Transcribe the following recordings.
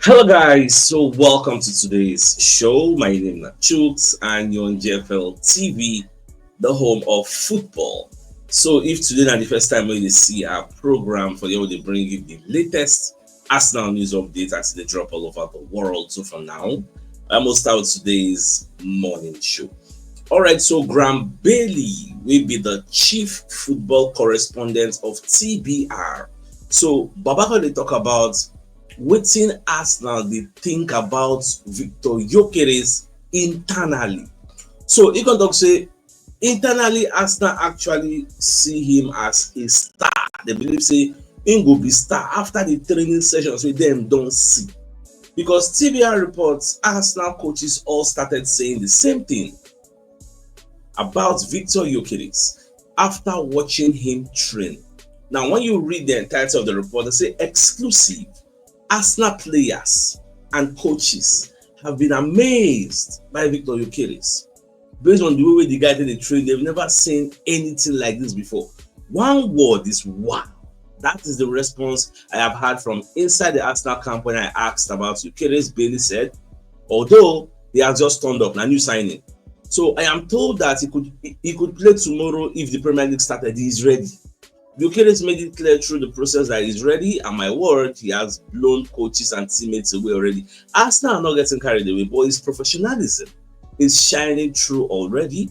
Hello guys, so welcome to today's show. My name is CHUKS and you're on JFL TV, the home of football. So if today is the first time when you see our program for you, they bring you the latest Arsenal news updates as they drop all over the world. So for now, I must start with today's morning show. Alright, so Graham Bailey will be the chief football correspondent of TBR. So Babaka they talk about wetin Arsenal dey think about Victor Gyokeres internally. So e come talk say internally Arsenal actually see him as a star. They believe say im go be star after the training sessions wey dem don see. Because TBR reports Arsenal coaches all started saying the same thing about Victor Gyokeres after watching him train. Now when you read the entirety of the report, they say exclusive Arsenal players and coaches have been amazed by Victor Gyokeres. Based on the way the guy did the train, they've never seen anything like this before. One word is wow. That is the response I have had from inside the Arsenal camp when I asked about Gyokeres. Bailey said, although he has just turned up, a new signing. So I am told that he could play tomorrow if the Premier League started. He is ready. Gyokeres made it clear through the process that he's ready, and my word, he has blown coaches and teammates away already. Arsenal are not getting carried away, but his professionalism is shining through already.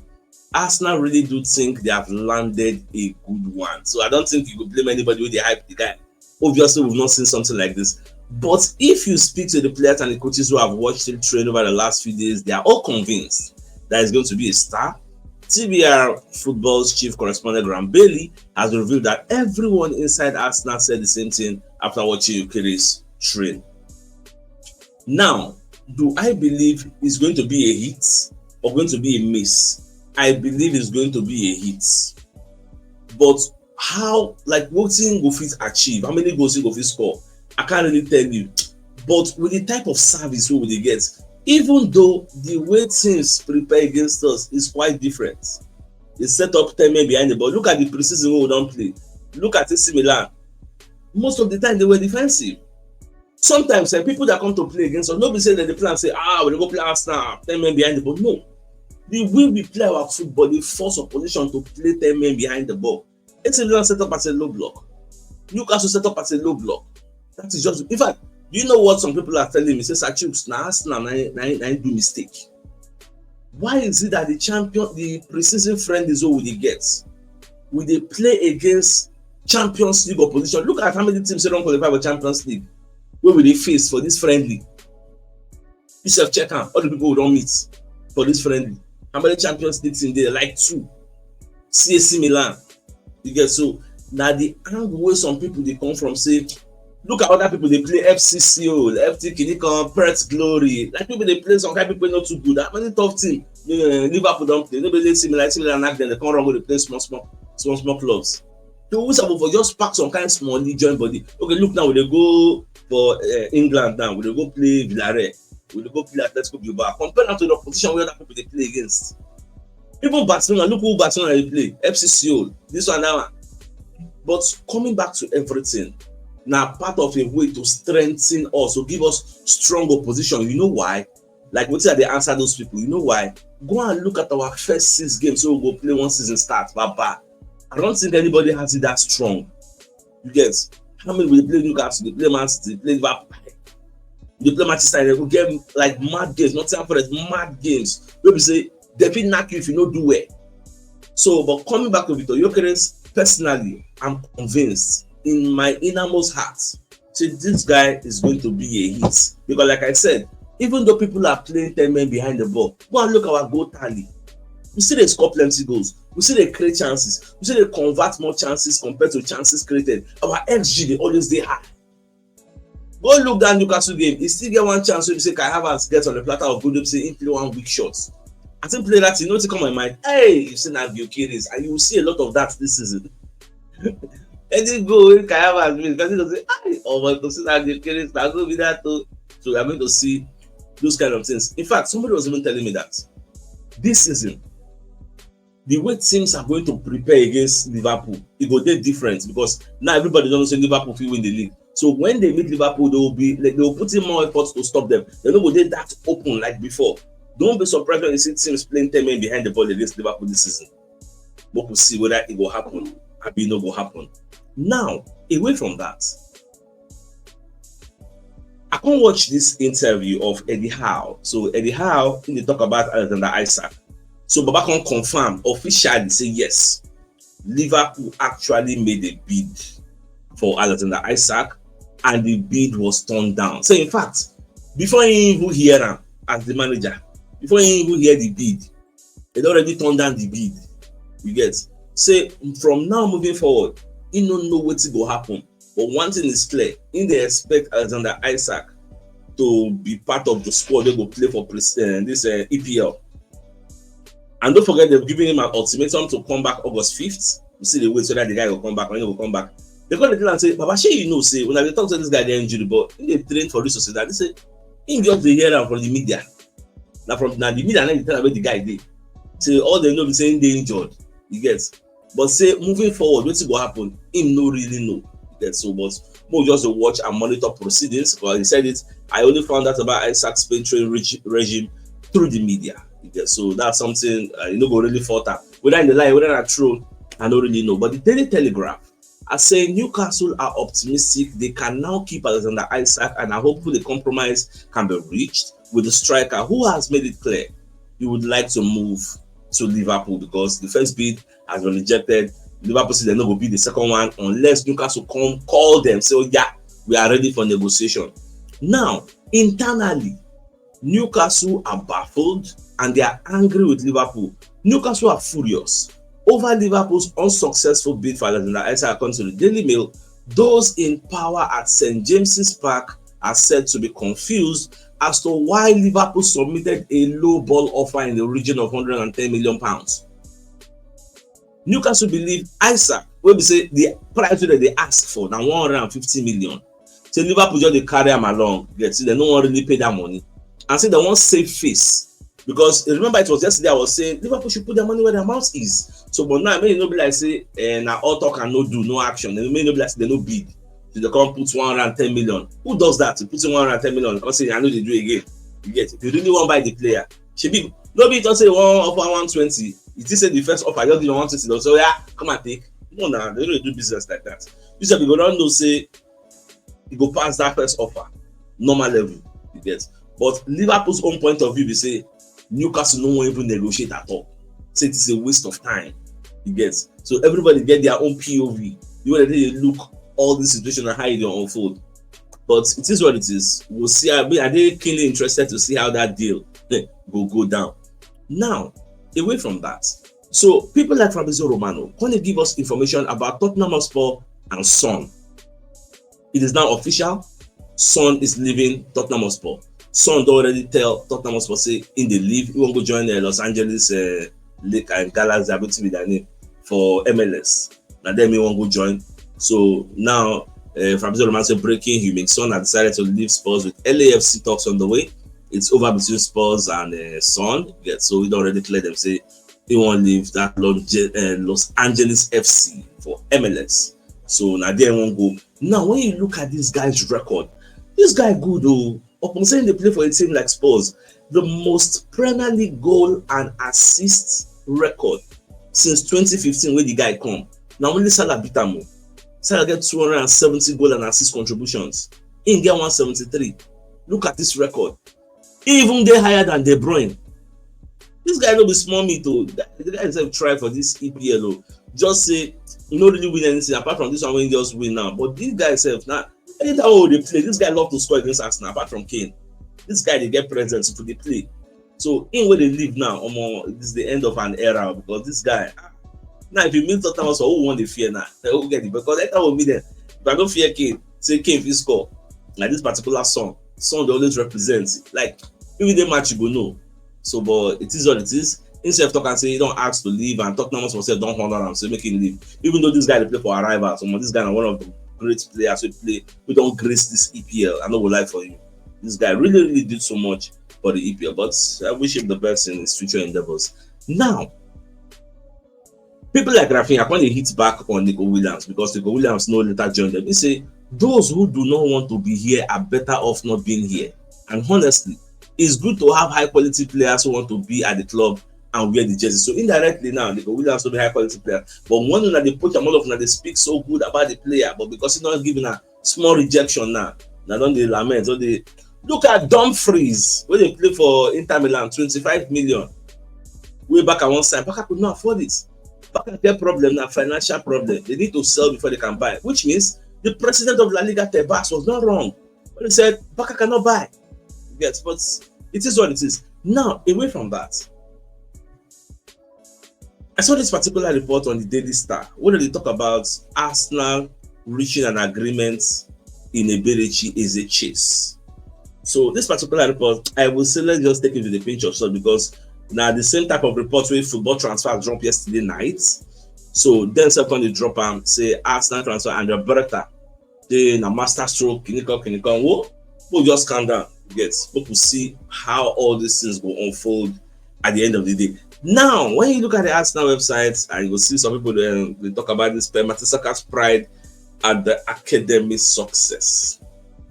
Arsenal really do think they have landed a good one. So I don't think you could blame anybody with the hype the guy. Obviously, we've not seen something like this. But if you speak to the players and the coaches who have watched him train over the last few days, they are all convinced that he's going to be a star. TBR Football's chief correspondent Graham Bailey has revealed that everyone inside Arsenal said the same thing after watching Gyokeres train. Now, do I believe it's going to be a hit or going to be a miss? I believe it's going to be a hit. But how, like, what thing go fit achieve? How many goals he go fit score? I can't really tell you. But with the type of service we will get, even though the way teams prepare against us is quite different, they set up 10 men behind the ball. Look at the preseason we don't play. Look at AC Milan. Most of the time they were defensive. Sometimes people that come to play against us, nobody say that they play and say, we're going to play Arsenal, 10 men behind the ball. No. The way we play our football, they force opposition to play 10 men behind the ball. AC Milan set up as a low block. Newcastle set up as a low block. That is just, in fact, you know what some people are telling me? Say, CHUKS, now Arsenal do mistake. Why is it that the preseason friendlies will they get? Will they play against Champions League opposition? Look at how many teams they don't qualify for Champions League. Where will they face for this friendly? You self check out all the people who don't meet for this friendly. How many Champions League teams there? Like 2. AC Milan. You get so now the angle where some people they come from say, look at other people they play FCCO, FT Kinikon, Perth Glory. Like people they play some kind of people not too good. That many tough team. Liverpool don't play. Nobody similar and then they come around with they play small clubs. They always have for just pack some kind of small join body. Okay, look now, we go for England now. We go play Villarreal. We go play Atletico Bilbao. Compare that to the opposition where other people they play against. Even Barcelona, look who Barcelona they play. FCCO, this one, that one. But coming back to everything, now part of a way to strengthen us, to give us strong opposition. You know why? Like what say they answer those people? You know why? Go and look at our first 6 games. So we'll go play one season start. Baba. I don't think anybody has it that strong. You get how many will play Newcastle? They play Man City, they play Liverpool, they play Manchester United. They will get like mad games, not time for it, mad games. People say they will knock you if you don't do well. So, but coming back to Victor Gyokeres, personally, I'm convinced in my innermost heart, say this guy is going to be a hit. Because like I said, even though people are playing 10 men behind the ball, go and look at our goal tally. We see they score plenty goals. We see they create chances. We see they convert more chances compared to chances created. Our XG, they always stay high. Go look that Newcastle game. He still get one chance where you say Kai Havertz gets on the platter of good, say he play one weak shot. I think play that, you know, to come my mind. Hey, you see that Gyokeres, and you will see a lot of that this season. Any goal in Kai Havertz means because he will say, but to see that Gyokeres, that will be that too. So we are going to see those kind of things. In fact, somebody was even telling me that this season, the way teams are going to prepare against Liverpool, it will be different because now everybody doesn't say Liverpool will win the league. So when they meet Liverpool, they will put in more efforts to stop them. They're not going to that open like before. Don't be surprised when you see teams playing 10 men behind the ball against Liverpool this season. But we'll see whether it will happen or it not will happen. Now, away from that, I can't watch this interview of Eddie Howe. So Eddie Howe, they talk about Alexander Isak. So Baba can confirm officially, say yes, Liverpool actually made a bid for Alexander Isak, and the bid was turned down. So in fact, before he even hear him as the manager, before he even hear the bid, they already turned down the bid. You get? Say from now moving forward, he don't know what will happen. But one thing is clear: in they expect Alexander Isak to be part of the squad they go play for this EPL. And don't forget, they've given him an ultimatum to come back August 5th. You see the way so that the guy will come back, when he will come back. They call the deal and say, Baba, you know, say, when I talk to this guy, they're injured, but in they train for resources, they say, in just the hear from the media. Now, from the media, they tell about the guy did. So all they know is saying they injured. You get? But say, moving forward, what's going to happen? Him no really know. You get? So, but more just to watch and monitor proceedings. Because he said it, I only found out about Isak's pain training regime through the media. So that's something you know go really falter. Whether in the lie, whether that's true, I don't really know. But the Daily Telegraph are saying Newcastle are optimistic they can now keep Alexander Isak, and are hopeful the compromise can be reached with the striker who has made it clear he would like to move to Liverpool because the first bid has been rejected. Liverpool said they're not going to be the second one unless Newcastle come call them, say, oh, yeah, we are ready for negotiation. Now, internally, Newcastle are baffled and they are angry with Liverpool. Newcastle are furious over Liverpool's unsuccessful bid for Alexander Isak. According to the Daily Mail, those in power at St. James's Park are said to be confused as to why Liverpool submitted a low ball offer in the region of £110 million. Newcastle believe Isak, where we say the price that they asked for now 150 million. So Liverpool just they carry them along. They don't want to really pay that money. And say they want save face. Because remember, it was yesterday I was saying Liverpool should put their money where their mouth is. So, but now, may not be like say, now all talk and no do, no action. They may not be like say they no bid. So they come put 110 million. Who does that? You put in 110 million. Because say I know they do again. You get it. If you really want to buy the player, should be nobody just say one offer 120. It is say the first offer just give 120. So yeah, come and take. No, nah, they don't do business like that. You said people don't know say you go past that first offer, normal level. You get. But Liverpool's own point of view, they say Newcastle no one even negotiate at all. Say it is a waste of time. You get. So everybody get their own POV. You want to look all this situation and how it will unfold. But it is what it is. We'll see. Are they keenly interested to see how that deal will go down? Now, away from that, so people like Fabrizio Romano want to give us information about Tottenham Hotspur and Son. It is now official. Son is leaving Tottenham Hotspur. Son already tell Tottenham Hotspur say in the leave he won't go join the Los Angeles Lake and Galaxy to be their name for MLS. Now then he won't go join. So now Fabrizio Romano said breaking news: Son has decided to leave Spurs with LAFC talks on the way. It's over between Spurs and Son. Yeah, so we already cleared them. Say they won't leave that Los Angeles FC for MLS. So now they won't go. Now when you look at this guy's record, this guy good though. Upon saying they play for a team like Spurs, the most Premier League goal and assist record since 2015 when the guy come. Now only Salah beat him. Salah get 270 goal and assist contributions. He get 173. Look at this record. Even they higher than De Bruyne. This guy no be small meat though. The guy himself try for this EPL. Just say you no really win anything apart from this one when just win now. But this guy himself now. Anytime they play, this guy love to score against Arsenal apart from Kane. This guy they get presence to the play. So in where they live now, this is the end of an era because this guy. Now if you meet Tottenham, also who won the fear now? They will get it because that will be there. If I don't fear Kane, say Kane if he score like this particular song they always represent. Like even the match you go know. So but it is what it is. Instead of talking and say you don't ask to leave and Tottenham must say don't honor him, so make him leave. Even though this guy they play for arrival, this guy is one of the great players we don't grace this EPL. I know we like for you. This guy really did so much for the EPL, but I wish him the best in his future endeavors. Now, people like Rafinha when they hit back on Nico Williams because Nico Williams no later joined them. They say those who do not want to be here are better off not being here. And honestly, it's good to have high quality players who want to be at the club and wear the jersey. So indirectly now, they go really have to be high quality players. But one that they put them all of them, they speak so good about the player, but because he's not giving a small rejection now don't they lament. So they look at Dumfries when they play for Inter Milan, 25 million. Way back at one side, Barca could not afford it. Barca get problem now, financial problem. They need to sell before they can buy, which means the president of La Liga, Tebas, was not wrong when he said Barca cannot buy. Yes, but it is what it is. Now, away from that, I saw this particular report on the Daily Star where they talk about Arsenal reaching an agreement in Eberechi is a chase. So this particular report, I will say let's just take it with a pinch of salt because now the same type of report where football transfer dropped yesterday night. So then second they drop and say Arsenal transfer and Roberta, then a master stroke, Kinikon, we'll just calm down. Yes, people see how all these things will unfold at the end of the day. Now, when you look at the Arsenal website, and you will see some people they talk about this Matissaka's pride at the academic success,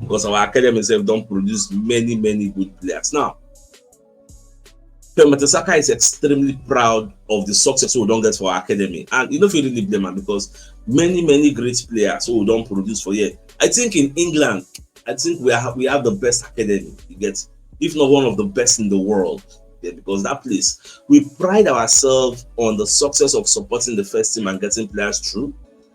because our academy itself don't produce many good players. Now, Matissaka is extremely proud of the success we don't get for our academy, and you don't feel really blame him because many great players who don't produce for year. I think in England, I think we have the best academy, you get, if not one of the best in the world. Yeah, because that place, we pride ourselves on the success of supporting the first team and getting players through.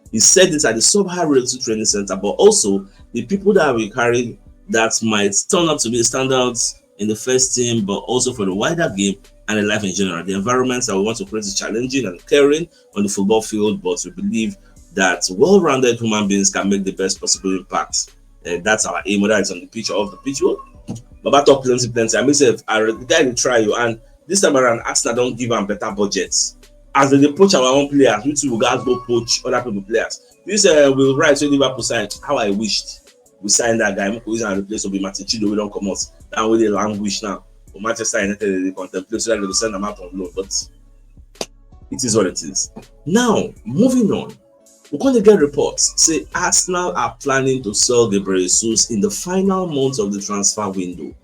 He said this at the Sub-High Realty Training Center, but also the people that we carry that might turn up to be the standouts in the first team, but also for the wider game and in life in general. The environments that we want to create is challenging and caring on the football field, but we believe that well-rounded human beings can make the best possible impact. That's our aim, whether it's on the pitch or off the pitch. Baba talk plenty. I myself, the guy will try you, and this time around, Arsenal don't give them better budgets. As they poach our own players, we too guys go poach other people players. This will write so Liverpool sign. How I wished we signed that guy. We and replace with Martin Chido. We don't come out. That way they languish now. But Manchester United they contemplate so that they will send them out on loan. But it is what it is. Now moving on. We're going to get reports say Arsenal are planning to sell Gyokeres in the final months of the transfer window.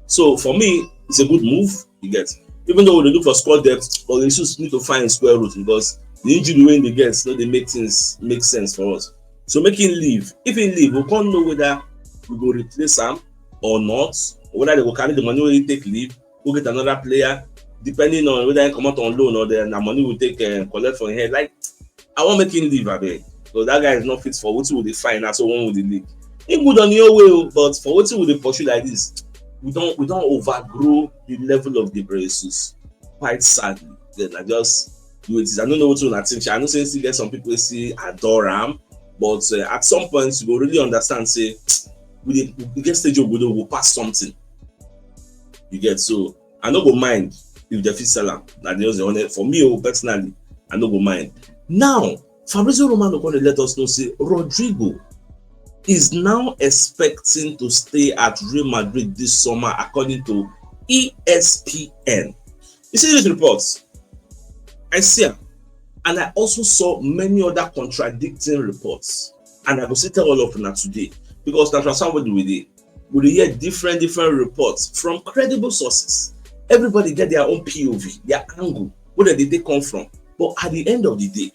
So for me, it's a good move. You get, even though they look for squad depth, but they just need to find a square root because the injury when they get, so they make things make sense for us. So make him leave. If he leave, we can't know whether we go replace him or not, or whether they will carry the money when he take leave, go get another player, depending on whether he come out on loan or then the money will take collect from him. Like, I want make him leave, abeg, because that guy is not fit for what we dey find now. So one with the league, he good on your way, but for what we dey pursue like this, we don't overgrow the level of Gyokeres. Quite sadly, then I just do it. I don't know what to think. I know say still get some people see adore him, but at some point you will really understand. Say we get stage of we'll pass something. You get, so I no go mind if they fit sell him. That just the honest for me personally. I no go mind. Now, Fabrizio Romano going to let us know, say, Rodrygo is now expecting to stay at Real Madrid this summer, according to ESPN. You see these reports? I see them. And I also saw many other contradicting reports. And I will say tell all of them today. Because that's what we hear different reports from credible sources. Everybody get their own POV, their angle, where did they come from. But at the end of the day,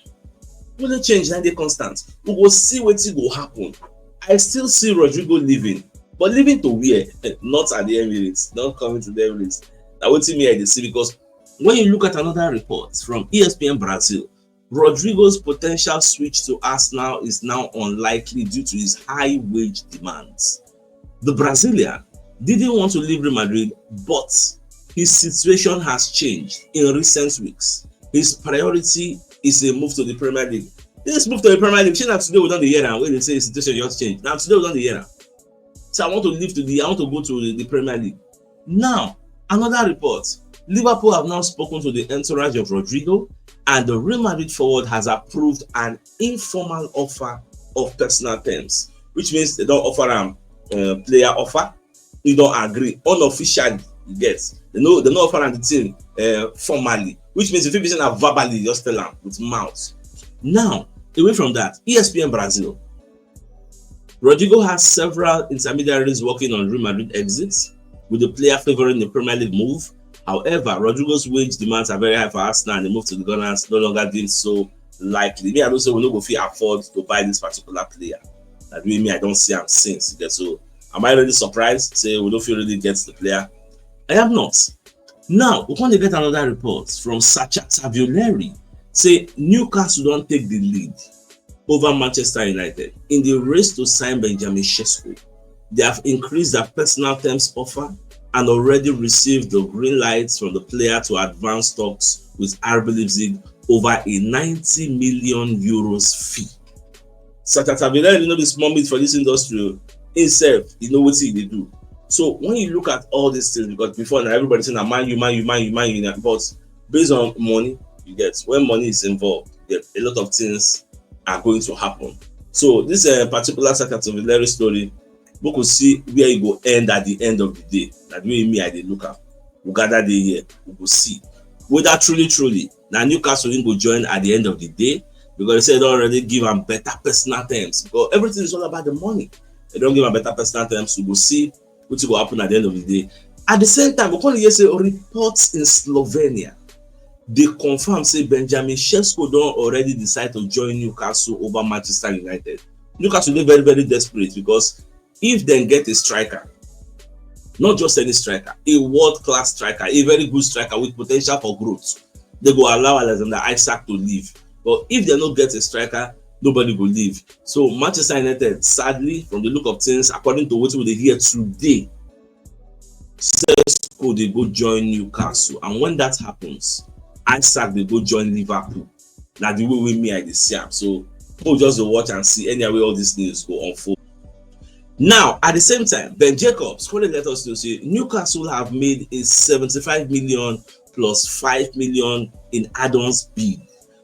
we don't change and they constant. We will see what will happen. I still see Rodrygo leaving, but leaving to where? Not at the Emirates, not coming to the Emirates. That what me I see, because when you look at another report from ESPN Brazil, Rodrygo's potential switch to Arsenal is now unlikely due to his high wage demands. The Brazilian didn't want to leave Real Madrid, but his situation has changed in recent weeks. His priority is a move to the Premier League. This move to the Premier League, now today we don't hear now when they say the situation just changed. Now today we don't hear now. So I want to go to the Premier League. Now, another report. Liverpool have now spoken to the entourage of Rodrygo, and the Real Madrid forward has approved an informal offer of personal terms, which means they don't offer a player offer. You don't agree unofficially. You get, they don't offer the team formally, which means if you listen verbally, just tell them with mouth. Now, away from that, ESPN Brazil, Rodrygo has several intermediaries working on Real Madrid exits, with the player favouring the Premier League move. However, Rodrygo's wage demands are very high for Arsenal, and the move to the Gunners no longer deems so likely. Me, I don't say we no go fit afford to buy this particular player. That way, me, I don't see him since. So, am I really surprised? Say we don't feel really get the player. I am not. Now, we're going to get another report from Sacha say Newcastle don't take the lead over Manchester United in the race to sign Benjamin Sesko. They have increased their personal terms offer and already received the green lights from the player to advance talks with RB Leipzig over a 90 million euros fee. Sacha you know the small meat for this industry himself, you know what they do. So when you look at all these things, because before now everybody saying man you, but based on money, you get when money is involved, you get a lot of things are going to happen. So this particular Sacha story, we could see where it will end at the end of the day. That way me I did look at. We gather the year, we will see whether truly now Newcastle will join at the end of the day, because they said already give them better personal terms. Because everything is all about the money. They don't give them better personal terms. We will see what will happen at the end of the day. At the same time, we can hear say reports in Slovenia. They confirm say Benjamin Sesko don't already decide to join Newcastle over Manchester United. Newcastle is very, very desperate, because if they get a striker, not just any striker, a world-class striker, a very good striker with potential for growth, they go allow Alexander Isak to leave. But if they don't get a striker, nobody will leave. So Manchester United, sadly, from the look of things, according to what we hear today, Sesko they go join Newcastle, and when that happens, Isak they go join Liverpool. Now the way with me I see him. So we'll just watch and see anyway all these news go unfold. Now, at the same time, Ben Jacobs currently let us know say Newcastle have made a 75 million plus 5 million in add-ons bid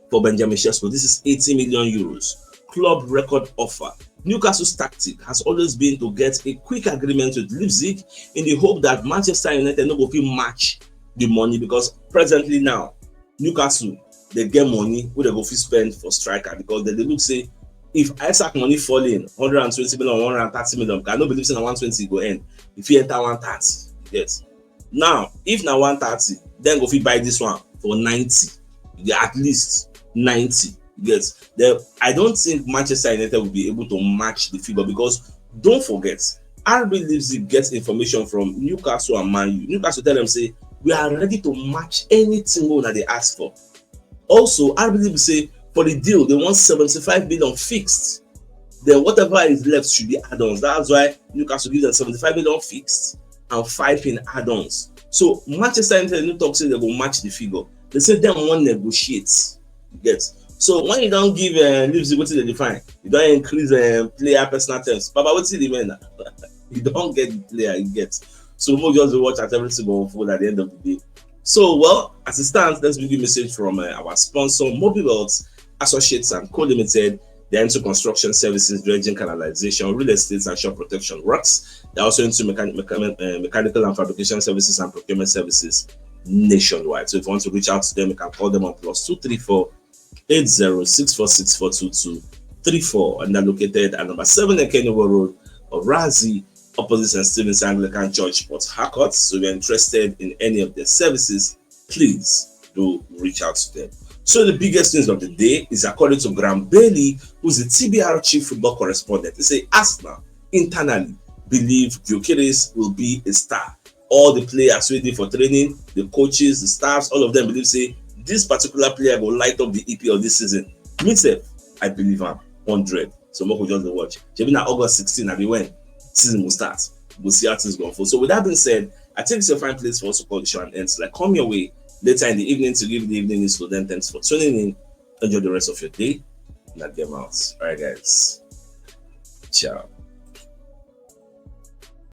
for Benjamin Sesko. This is 80 million euros. Club record offer. Newcastle's tactic has always been to get a quick agreement with Leipzig in the hope that Manchester United no go fit match the money, because presently now Newcastle they get money where they go fit spend for striker, because they look say if Isak money fall in 120 million, 130 million, I don't believe say 120 go end. If you enter 130, yes. Now, if now 130, then go fit buy this one for 90. You get at least 90. Yes. Then I don't think Manchester United will be able to match the figure, because don't forget, RB Leipzig gets information from Newcastle and Man U. Newcastle tell them say we are ready to match anything that they ask for. Also, RB Leipzig say for the deal, they want 75 million fixed. Then whatever is left should be add-ons. That's why Newcastle gives them 75 million fixed and 5 in add-ons. So Manchester United talk say they will match the figure. They say them want negotiate. You get. So when you don't give Leipzig what they define, you don't increase player personal terms. But what's the remain? You don't get the player you get. So we'll just watch at everything go unfold at the end of the day. So well, as it stands, let's begin a message from our sponsor, Mobileworks Associates and Co Limited. They're into construction services, dredging, canalization, real estate, and shore protection works. They're also into mechanical and fabrication services and procurement services nationwide. So if you want to reach out to them, you can call them on +234 8064642234, and they're located at number 7 Kennewood Road of Razi, opposite St. Stephen's Anglican Church, Port Harcourt. So if you're interested in any of their services, please do reach out to them. So the biggest news of the day is according to Graham Bailey, who's the TBR chief football correspondent. They say Arsenal internally believe Gyokeres will be a star. All the players waiting for training, the coaches, the staffs, all of them believe say this particular player will light up the EPL this season. Myself, I believe I'm 100. So more just watch. Maybe now August 16, and when season will start, we'll see how things go for. So with that being said, I think it's a fine place for us to call the show and end. So like come your way later in the evening to give the evening news to them. Thanks for tuning in. Enjoy the rest of your day. Not get mouse. All right, guys. Ciao.